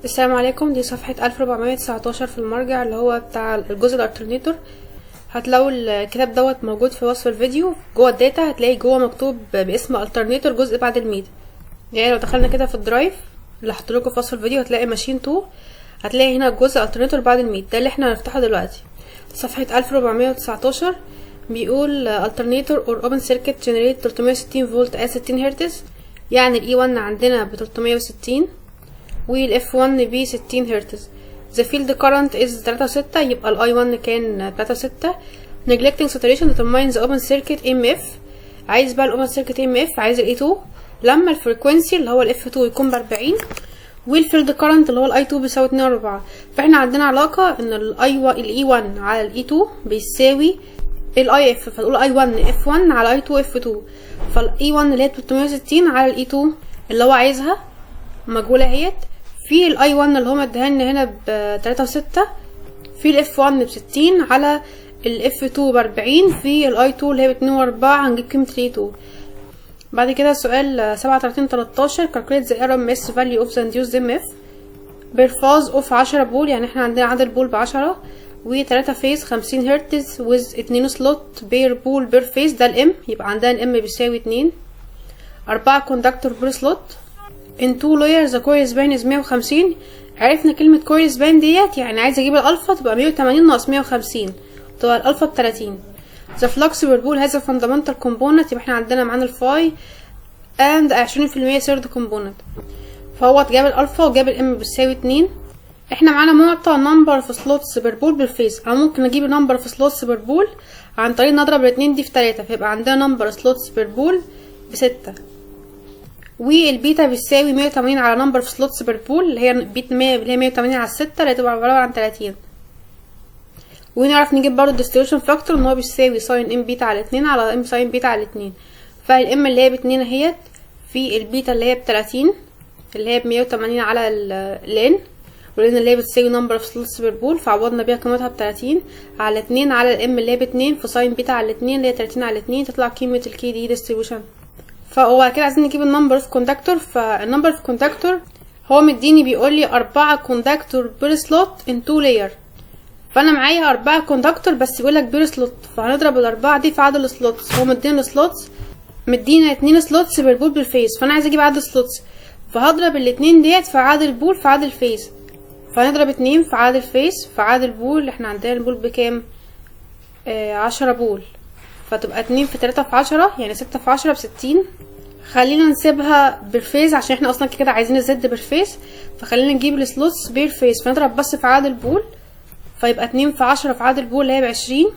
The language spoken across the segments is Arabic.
السلام عليكم. دي صفحة 1419 في المرجع اللي هو بتاع الجزء الالترنيتور. هتلاقوا الكتاب دوت موجود في وصف الفيديو. جوه الداتا هتلاقي جوه مكتوب باسم الترنيتور جزء بعد الميد. يعني لو دخلنا كده في الدرايف اللي هحطلكوا في وصف الفيديو هتلاقي ماشين 2، هتلاقي هنا جزء الترنيتور بعد الميد، ده اللي احنا هنفتحه دلوقتي. صفحة 1419 بيقول alternator or open circuit generate 360 فولت at 60 هرتز. يعني ال E1 عندنا ب 360 وال F1 ب 60 هرتز. the field current is 3.6، يبقى ال I1 كان 3.6. neglecting saturation determines the open circuit EMF. عايز بقى ال open circuit EMF، عايز ال E2 لما الفريكوينسي اللي هو ال F2 يكون ب40 والفيلد كارنت اللي هو ال I2 بيساوي 2/4. فاحنا عندنا علاقة ان ال E1 على ال E2 بيساوي ال IF، فنقول I1 F1 على I2 F2. فال E1 اللي هي 360 على ال E2 اللي هو عايزها مجهولة اهيت، في ال I1 اللي هو مديهالنا هنا ب3.6، في ال F1 ب60 على ال F2 ب40، في ال I2 اللي هي ب2/4. هنجيب قيمة ال E2. بعد كده سؤال 3713 calculate the RMS value of the induced EMF per phase of 10 بول. يعني احنا عندنا عدد بول ب10 و3 فيز 50 هرتز with 2 سلوت بير بول بير فيز، ده الام، يبقى عندنا الام بيساوي 2. 4 كوندكتور بير سلوت in 2 layers the coil span is 150. عرفنا كلمة coil span ديت، يعني عايز اجيب الالفا تبقى 180 ناقص 150 تبقى الالفا ب30. the flux per pole has a fundamental component، يبقى احنا عندنا معانا الفاي and 20% third component. فهو جاب الالفا وجاب الام بتساوي 2. احنا معانا معطى number of slots per pole بالفيز، او ممكن نجيب number of slots per pole عن طريق نضرب الاتنين دي في 3، فيبقى عندنا number slots per pole ب6. والبيتا بتساوي 180 على number of slots per pole اللي هي بيتا 100 اللي هي 180 على 6 اللي هتبقى عبارة عن 30. ونعرف نجيب برضه distribution factor ان هو بيساوي sin ام بيتا على 2 على ام sin بيتا على 2. فالام اللي هي ب2 اهيت في البيتا اللي هي ب30 اللي هي ب180 على الان، والان اللي هي بتساوي number of slots per pole، فعوضنا بيها قيمتها ب30 على 2 على الام اللي هي ب2 في sin بيتا على 2 اللي هي 30 على 2 تطلع قيمة الكي دي distribution. فهو كده عايزين نجيب النمبر اوف كوندكتور. فالنمبر اوف كوندكتور هو مديني بيقول لي 4 كوندكتور بير سلوت ان 2 لاير، فانا معايا 4 كوندكتور بس بيقول لك بير سلوت، فهنضرب الاربعه دي في عدد السلوتس. هو مدينا السلوتس، مدينا 2 سلوتس بير بول بالفيز، فانا عايز اجيب عدد السلوتس، فهضرب الاتنين ديت في عدد البول في عدد الفيز. فهنضرب 2 في عدد الفيز في عدد البول. احنا عندنا البول بكام؟ 10 بول، فتبقى 2 في 3 في 10 يعني 6 في 10 ب60. خلينا نسيبها بالفيز عشان احنا اصلا كده عايزين الزد بالفيز، فخلينا نجيب السلوتس بالفيز. فنضرب بس في عدد البول، فيبقى 2 في 10 في عدد البول اللي هي ب20،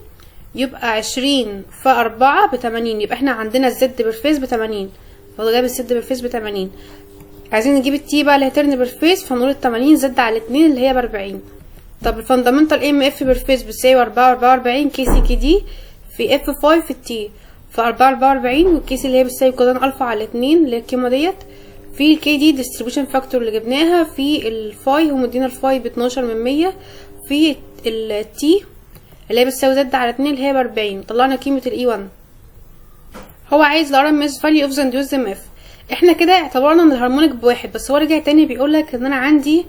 يبقى 20 في 4 ب80. يبقى احنا عندنا الزد بالفيز ب80، فهو جاب الزد بالفيز ب80. عايزين نجيب التي بقى اللي هترن بالفيز، فنقول ال80 زد على 2 اللي هي ب40. طب الفاندامنتال ام اف بالفيز بتساوي 44 كي سي كي دي في اف 5 في التي، فأربعة 44 والكيس اللي هي بتساوي كوزان الفا على 2 اللي هي القيمة ديت في الكي دي ديستريبيوشن فاكتور اللي جبناها في الفاي. هو مدينا الفاي ب12% في التي اللي هي بتساوي زد على 2 اللي هي ب40. طلعنا قيمة الاي 1. هو عايز الRMS value of the induced EMF. احنا كده اعتبرنا ان الهارمونيك بواحد، بس هو رجع تاني بيقولك ان انا عندي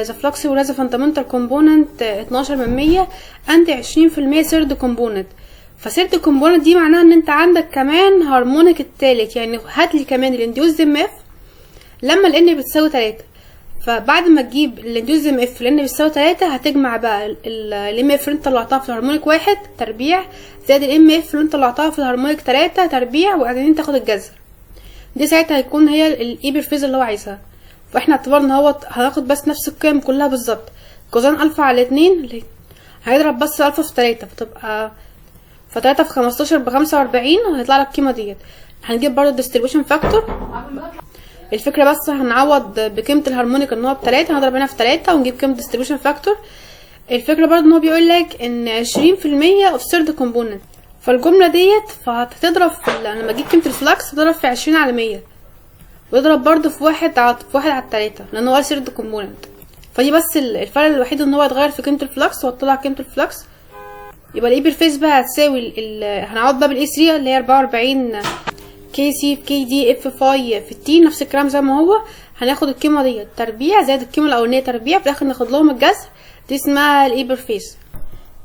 the flexible has a fundamental component 12% and 20% third component. فسيرد كومبوننت دي معناها ان انت عندك كمان هارمونيك التالت، يعني هاتلي كمان الانديوز ام اف لما الان بتساوي 3. فبعد ما تجيب الانديوز ام اف الان بتساوي 3 هتجمع بقى الام اف اللي انت طلعتها في الهارمونيك 1 تربيع زائد الام اف اللي انت طلعتها في الهارمونيك 3 تربيع، وبعدين تاخد الجذر دي، ساعتها هيكون هي الاي بالفيز اللي هو عايزها. فاحنا اعتبرنا هو هناخد بس نفس القيم كلها بالظبط. كوزان الفا على 2 هيضرب بس الفا في 3، فتبقى ف3 في 15 ب45 وهيطلع لك القيمه ديت. هنجيب برضو distribution factor. الفكره بس هنعوض بقيمه الهارمونيك ان هو ب3، هنضرب هنا في 3 ونجيب قيمه distribution factor. الفكره برضو ان هو بيقول لك ان 20% of third component، فالجمله ديت فهتضرب في لما اجيب قيمه الفلكس هتضرب في 20 على 100 ويضرب برضو في 1 على 3 لان هو third component. فدي بس الفرق الوحيد ان هو يتغير في قيمه الفلكس وهتطلع قيمه الفلكس. يبقى الاي بالفيز بقى هتساوي هنعوض بقى بالاي 3 اللي هي 44 كي سي في كي دي اف فاي في التي، نفس الكلام زي ما هو. هناخد القيمه دي تربيع زائد القيمه الاولانيه تربيع، في الاخر ناخد لهم الجذر، دي اسمها الاي بير فيز.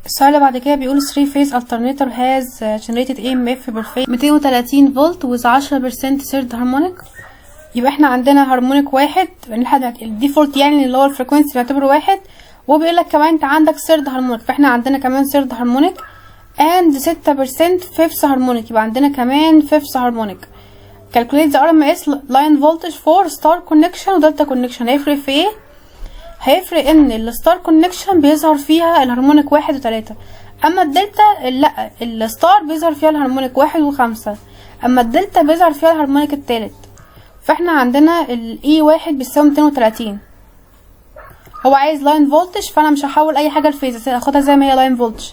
السؤال اللي بعد كده بيقول 3 phase alternator has generated EMF per phase 230 فولت with 10% third harmonic. يبقى احنا عندنا هارمونيك واحد، الديفولت يعني اللي هو الفريكوينسي بنعتبره واحد، وبيقول لك كمان انت عندك third harmonic، فاحنا عندنا كمان third harmonic and 6% fifth harmonic، يبقى عندنا كمان fifth harmonic. calculate the RMS line voltage for star connection و delta connection. هيفرق في ايه؟ هيفرق ان الستار كونكشن بيظهر فيها الهارمونيك 1 و3، اما الدلتا لا، الستار بيظهر فيها الهارمونيك 1 و5، اما الدلتا بيظهر فيها الهارمونيك التالت. فاحنا عندنا الاي 1 بيساوي 230. هو عايز لاين فولتج، فانا مش هحول اي حاجه لفيز، هاخدها زي ما هي لاين فولتج.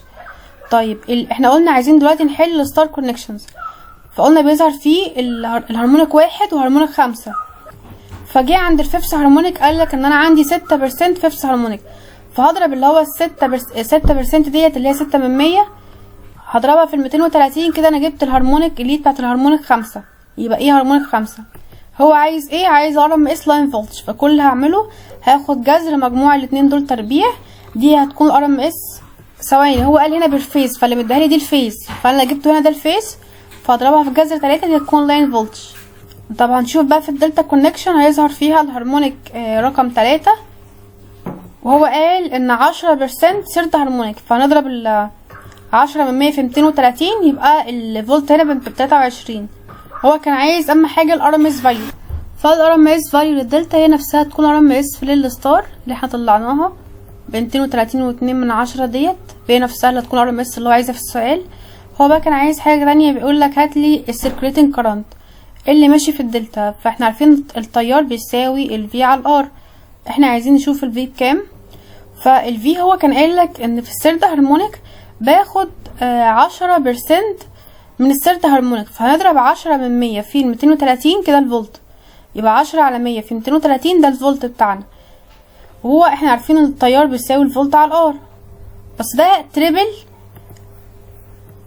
طيب احنا قلنا عايزين دلوقتي نحل الستار كونكشنز، فقلنا بيظهر فيه الهارمونيك 1 وهارمونيك 5، فجي عند الفيفث هارمونيك قالك ان انا عندي 6% فيفث هارمونيك، فهضرب اللي هو 6% ديت اللي هي 6 من 100 هضربها في 230 كده، انا جبت الهارمونيك اللي بتاعت الهارمونيك 5، يبقى ايه هارمونيك 5. هو عايز ايه؟ عايز RMS لاين فولتج، فكل اللي هعمله هاخد جذر مجموع الاتنين دول تربيع، دي هتكون RMS ثواني، هو قال هنا بالفيز، فاللي مديهالي دي الفيز، فانا جبته هنا ده الفيز، فهضربها في جذر 3 دي هتكون لاين فولتج. طب هنشوف بقى في الدلتا كونكشن هيظهر فيها الهارمونيك رقم 3، وهو قال ان 10% سيرت هارمونيك، فهنضرب 10 من 100 في 230 يبقى الفولت هنا ب 23. هو كان عايز اما حاجه الRMS فاليو، فالRMS فاليو للدلتا هي نفسها تكون RMS للستار اللي احنا طلعناها ب 230.2 ديت، هي نفسها اللي هتكون RMS اللي هو عايزها في السؤال. هو بقى كان عايز حاجه تانية، بيقول لك هات لي السيركليتنج كارنت اللي ماشي في الدلتا، فاحنا عارفين التيار بيساوي الفي على الار، احنا عايزين نشوف الفي بكام. فالفي هو كان قايل لك ان في الثيرد هارمونيك باخد 10% من الثيرد هارمونيك، فهنضرب 10 من 100 في 230 كده الفولت، يبقى 10 على 100 في 230 ده الفولت بتاعنا، وهو احنا عارفين ان التيار بيساوي الفولت على الار، بس ده تريبل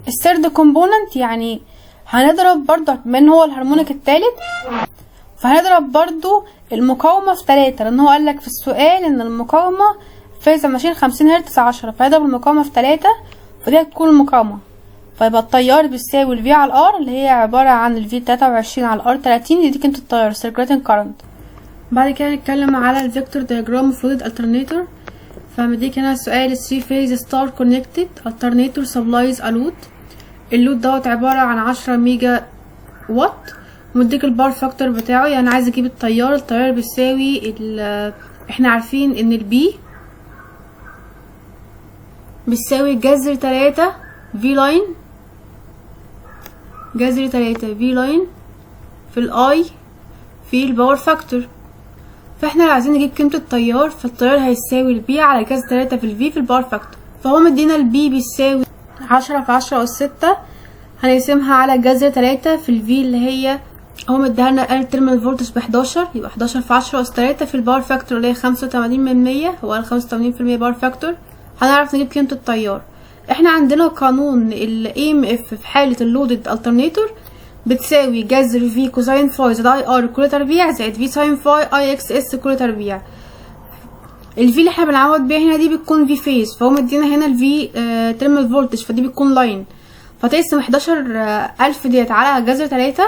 الثيرد كومبوننت، يعني هنضرب برضو من هو الهارمونيك التالت، فهنضرب برضو المقاومة في 3، لان هو قالك في السؤال ان المقاومة فايزة ماشين 50 هرتز 10، فهنضرب المقاومة في 3 فدي هتكون المقاومة، فيبقى التيار بيساوي الفي على الار اللي هي عبارة عن الفي 23 على الار 30، دي قيمة التيار سيركليتنج كارنت. بعد كده هنتكلم على الفيكتور دياجرام فلويد الترنيتور. فمديك هنا السؤال 3 phase star connected alternator supplies a load، اللود دوت عبارة عن 10 ميجا وات، ومديك البار فاكتور بتاعه، يعني عايز اجيب التيار بيساوي احنا عارفين ان البي بيساوي جذر 3 في لاين، جذر 3 في لاين في الاي في الباور فاكتور، فاحنا لو عايزين نجيب قيمة التيار، فالتيار هيساوي البي على جذر 3 في الفي في الباور فاكتور، فهو مدينا البي بيساوي 10 في 10 أس 6، هنقسمها على جذر 3 في الفي اللي هي هو مديهالنا قال التيرمينال فولتج ب11، يبقى 11 في 10 أس 3 في الباور فاكتور اللي هي 85%، هو قال 85% باور فاكتور، هنعرف نجيب قيمة التيار. احنا عندنا قانون ال EMF في حالة اللودد الترنيتور بتساوي جذر في كوساين فاي زائد اي ار كل تربيع زائد في ساين فاي اي اكس اس كل تربيع. الفي اللي احنا بنعوض بيها هنا دي بتكون في فيز، فهو مدينا هنا الفي تيرمينال فولتج، فدي بتكون لاين، فتقسم 11000 ديت على جذر 3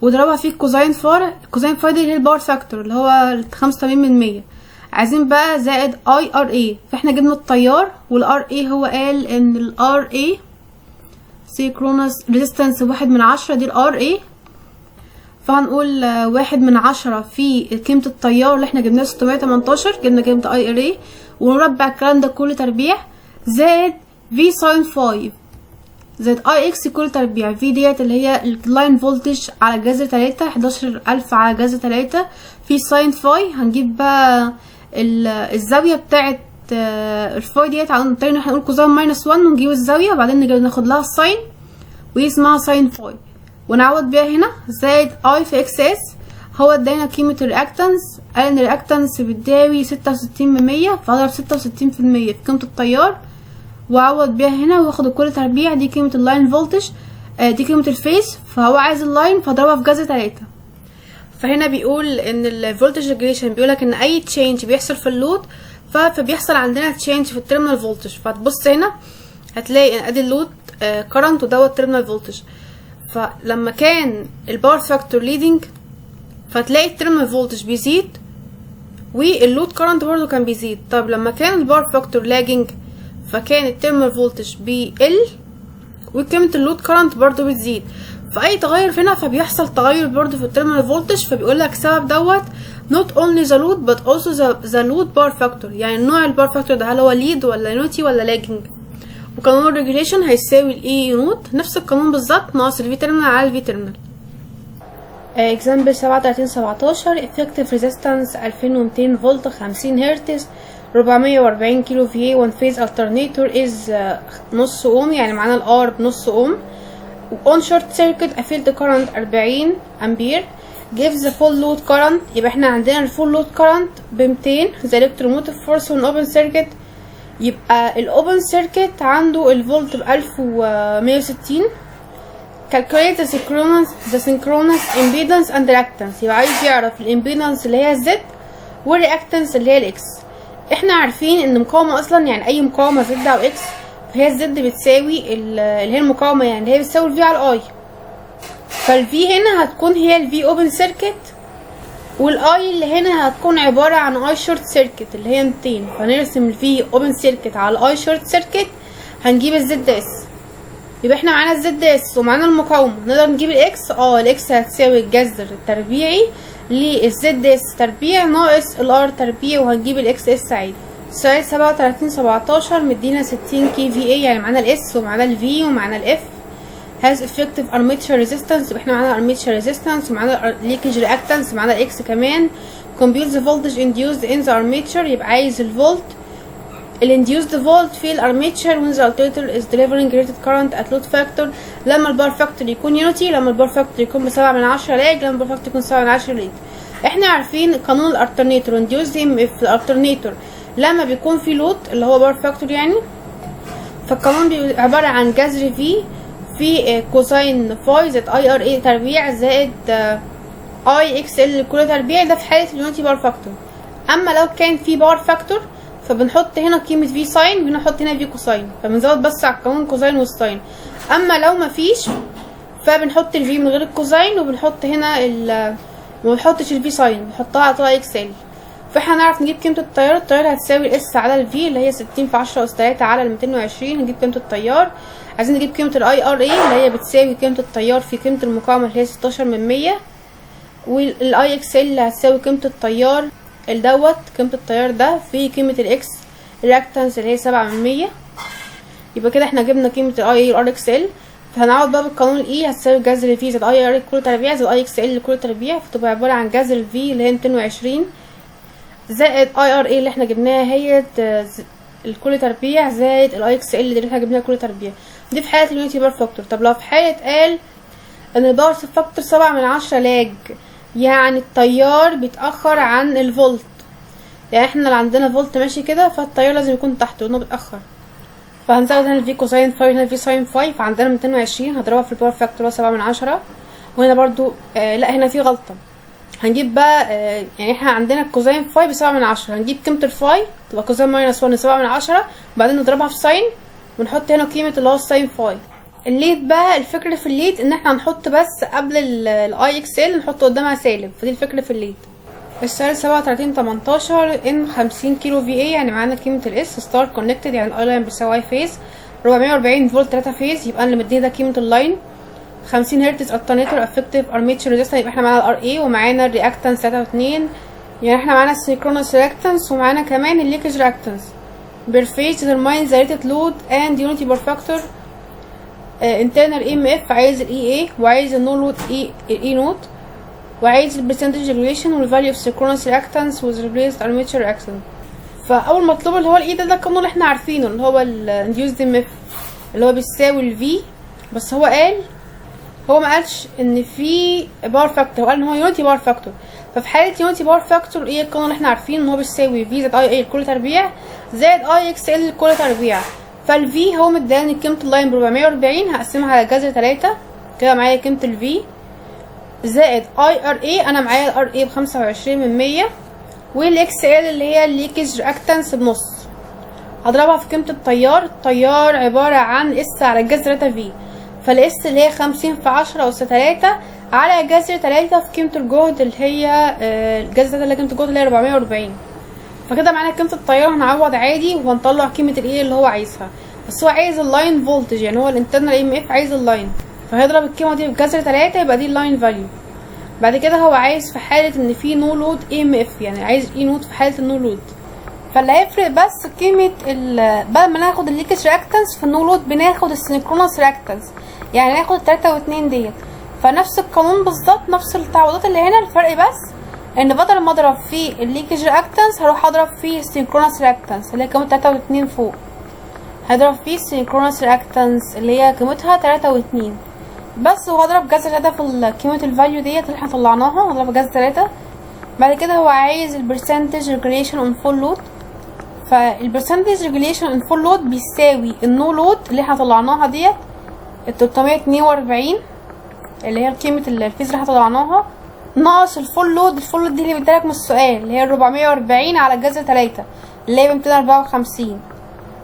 وضربها في كوساين فاي، الكوساين فاي دي هي الباور فاكتور اللي هو 85%، عايزين بقى زائد اي ار اي، فاحنا جبنا التيار والار اي، هو قال ان الار اي سينكرونس ريزيستنس 1/10، دي الار اي، فهنقول 1/10 في قيمة التيار اللي احنا جبناه 618، جبنا قيمة اي ار اي، ونربع الكلام ده كل تربيع زائد في ساين 5 زائد اي اكس كل تربيع، في ديت اللي هي اللاين فولتج على جذر 3، 11000 على جذر 3 في ساين فاي، هنجيب بقى الزاوية بتاعت الفاي ديت عن طريق ان احنا نقول كوزين -1 ونجيب الزاوية، وبعدين ناخد لها الساين وهي اسمها ساين فاي، ونعوض بيها هنا زائد اي في اكس اس. هو ادانا قيمة الرياكتنس، قال ان الرياكتنس بتساوي 66%، فاضرب 66% في قيمة التيار واعوض بيها هنا واخد كل تربيع، دي قيمة اللاين فولتج، دي قيمة الفيس، فهو عايز اللاين فاضربها في جذر 3. فهنا بيقول ان الفولتج ريجوليشن بيقولك ان اي تشينج بيحصل في اللود فبيحصل عندنا تشينج في التيرمينال فولتج. فتبص هنا هتلاقي ان ادي اللود كرنت ودوت التيرمينال فولتج. فلما كان الباور فاكتور ليدنج فتلاقي التيرمينال فولتج بيزيد واللود كرنت برضو كان بيزيد. طب لما كان الباور فاكتور لاجنج فكان التيرمينال فولتج بيقل وقيمة اللود كرنت برضو بتزيد. فأي تغير هنا فبيحصل تغير برضو في التيرمينال فولتج. فبيقولك سبب دوت not only the load but also the load power factor، يعني نوع الباور فاكتور ده هل هو ليد ولا يونيتي ولا لاجنج. وقانون الريجوليشن هيساوي الاي يونت، نفس القانون بالظبط، ناقص الفي تيرمينال على الفي تيرمينال. example 37-17 effective resistance 2200 فولت 50 هرتز 440 كيلو في اي one phase alternator is نص اوم، يعني معانا الار بنص اوم. on short circuit a field current 40 امبير gives the full load current. يبقى احنا عندنا الفول لود current ب 200 the electromotive force on open circuit. يبقى الاوبن سيركت عنده الفولت ب 1160. calculate the synchronous impedance and reactance. يبقى عايز يعرف الامبيدنس اللي هي الزد والرياكتنس اللي هي الاكس. احنا عارفين ان مقاومه اصلا، يعني اي مقاومه زد او اكس فهي الزد بتساوي اللي هي المقاومه، يعني اللي هي بتساوي الفي على الاي. فالفي هنا هتكون هي الفي اوبن سيركت والاي اللي هنا هتكون عباره عن اي شورت سيركت اللي هي 200. فنرسم الفي اوبن سيركت على الاي شورت سيركت هنجيب الزد اس. يبقى احنا معانا الزد اس ومعانا المقاومه، نقدر نجيب الاكس. الاكس هتساوي الجذر التربيعي للزد اس تربيع ناقص الار تربيع، وهنجيب الاكس اس عادي. سؤال 37-17 مدينا 60 كي في اي، يعني معانا الاس ومعانا الفي ومعانا الاف. has effective armature resistance، يبقى احنا معانا armature resistance ومعانا leakage reactance ومعانا الاكس كمان. compute the voltage induced in the armature، يبقى عايز الفولت الانديوسد فولت في الارميتشر when the alternator is delivering rated current at load factor. لما الباور فاكتور يكون يونيتي، لما الباور فاكتور يكون ب7/10 لاج، لما الباور فاكتور يكون 7/10 ليج. احنا عارفين قانون الالترنيتور انديوسد في الالترنيتور لما بيكون في لود اللي هو باور فاكتور يعني. فالقانون بيبقى عباره عن جذر في كوساين فاي زائد اي ار اي تربيع زائد اي اكس ال كل تربيع، ده في حاله اليونيتي باور فاكتور. اما لو كان في باور فاكتور فبنحط هنا قيمه في ساين وبنحط هنا في كوساين، فبنزود بس على القانون كوساين والساين. اما لو مفيش فبنحط الفي من غير الكوساين وبنحط هنا ما بنحطش الفي ساين، بنحطها على طول اكس ال. فاحنا هنعرف نجيب قيمه التيار. التيار هتساوي الاس على الفي اللي هي 60 في 10 اس 3 على 220، هنجيب قيمه التيار. عايزين نجيب قيمه الاي ار اي اللي هي بتساوي قيمه التيار في قيمه المقاومه اللي هي 16/100، والاي اكس ال اللي هتساوي قيمه التيار دوت قيمه التيار ده في قيمه الاكس الرياكتنس اللي هي 7/100. يبقى كده احنا جبنا قيمه الاي اي ار اكس ال. فهنعوض بقى بالقانون الاي هتساوي جذر في زائد اي ار كل تربيع زائد اي اكس ال كل تربيع، فتبقى عباره عن جذر الفي اللي هي 220 زائد اي ار اي اللي احنا جبناها هي الكل تربيع زائد الاي اكس ال اللي احنا جبناها كل تربيع. دي في حاله اليونيتي باور فاكتور. طب لو في حاله قال ان الباور فاكتور 7/10 لاج، يعني التيار بيتاخر عن الفولت، يعني احنا اللي عندنا فولت ماشي كده فالتيار لازم يكون تحته لانه بيتاخر. فهنزود هنا الفي كوساين فاي وهنا الفي ساين فاي، فعندنا 220 هضربها في الباور فاكتور 7/10. وهنا برضو لا هنا في غلطه، هنجيب بقى يعني احنا عندنا الكوزين فاي ب7/10، هنجيب قيمه الفاي تبقى كوزين ماينس 1 7/10، وبعدين نضربها في ساين ونحط هنا قيمه اللي هو الساين فاي. الليد بقى الفكره في الليد ان احنا هنحط بس قبل الاي اكس ال نحط قدامها سالب، فدي الفكره في الليد. السؤال 37-18 ان 50 كيلو في اي، يعني معانا قيمه الاس ستار كونكتد، يعني الاي لاين بيساوي اي فيز 440 فولت 3 فيز، يبقى اللي مدينا ده قيمه اللاين 50 هرتز الترنيتور افكتيف ارميتشر ريزيستنس. يبقى احنا معانا الار اي ومعانا الرياكتنس 3.2، يعني احنا معانا السينكرونس رياكتنس ومعانا كمان الليكج رياكتنس. بيرفيز ديترماين ذا ريتد لود اند يونيتي باور فاكتور. انترنال ام اف عايز الاي اي وعايز النو لود اي نوت وعايز البرسنتج ريليشن والفاليو اوف سينكرونس رياكتنس وذ ريبليسد ارميتشر رياكتنس. فاول مطلوب اللي هو الاي ده القانون اللي احنا عارفينه اللي هو الانديوسد ام اف اللي هو بيساوي الفي، بس هو ما قالش ان في باور فاكتور، هو قال ان هو يونيتي باور فاكتور. ففي حاله يونيتي باور فاكتور ايه القانون اللي احنا عارفينه ان هو بيساوي في زائد اي اي لكل تربيع زائد اي اكس ال لكل تربيع. فالفي هو مداني قيمه اللاين ب 440 هقسمها على جذر 3 كده معايا قيمه الفي زائد اي ار اي، انا معايا الار اي ب25%، والاكس ال اللي هي الليكج رياكتنس بنص، هضربها في قيمة التيار. التيار عبارة عن اس على الجذر 3 في، فالاس اللي هي 50 في 10 أس 3 على جذر 3 في قيمة الجهد اللي هي الجذر 3 اللي قيمة الجهد اللي هي 440. فكده معانا قيمة التيار، هنعوض عادي وهنطلع قيمة الايه اللي هو عايزها، بس هو عايز اللاين فولتج، يعني هو الانترنال ام اف عايز اللاين، فهيضرب القيمة دي بجذر 3 يبقى دي اللاين فاليو. بعد كده هو عايز في حالة ان في نو لود ام اف، يعني عايز اي نوت في حالة النو لود. فاللي هيفرق بس قيمة بدل ما ناخد الليكج رياكتنس في النو لود بناخد السينكرونس رياكتنس، يعني ناخد 3 و2 ديت. فنفس القانون بالظبط، نفس التعويضات اللي هنا، الفرق بس ان بدل ما اضرب في الليكج رياكتنس هروح اضرب في السينكرونس رياكتنس اللي هي قيمة 3 و2 فوق، هضرب في السينكرونس رياكتنس اللي هي قيمتها 3 و2 بس، وهضرب جذر 3 في قيمة الفاليو ديت اللي احنا طلعناها، هضرب جذر 3. بعد كده هو عايز البرسنتج ريجوليشن اون فول لود، فالبرسنتج ريجوليشن اون فول لود بيساوي النو لود اللي احنا طلعناها ديت 342 اللي هي قيمة الفيز اللي احنا طلعناها، ناقص الفول لود. الفول لود دي اللي بيدالك من السؤال اللي هي 440 على جذر 3 اللي هي 254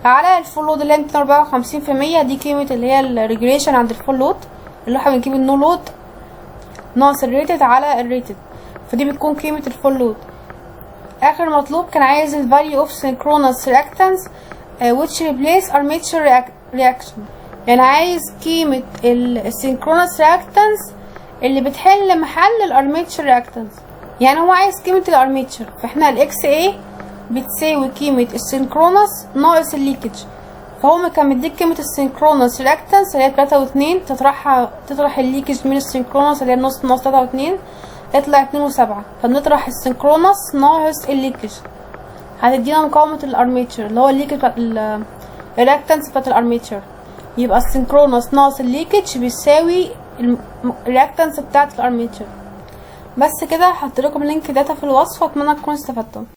على الفول لود اللي هي 254%، دي قيمة اللي هي الريجوليشن عند الفول لود اللي احنا بنجيب النو لود ناقص الريتد على الريتد، فدي بتكون قيمة الفول لود. اخر مطلوب كان عايز ال value of synchronous reactance which replace armature reaction، يعني عايز قيمة ال synchronous reactance اللي بتحل محل ال armature reactance، يعني هو عايز قيمة ال armature، فاحنا ال XA بتساوي قيمة ال synchronous ناقص ال leakage، فهو كان مديك قيمة ال synchronous reactance اللي هي 3 و2 تطرح ال leakage من ال synchronous اللي هي النص ناقص 3 و2 يطلع 2 و7، فبنطرح السينكرونس ناقص الليكج هتدينا مقاومة الارميتشر اللي هو الليكج بتاعت الرياكتنس بتاعت الارميتشر، يبقى السينكرونس ناقص الليكج بيساوي الرياكتنس بتاعت الارميتشر. بس كده هحط لكم لينك داتا في الوصف، واتمنى تكونوا استفدتوا.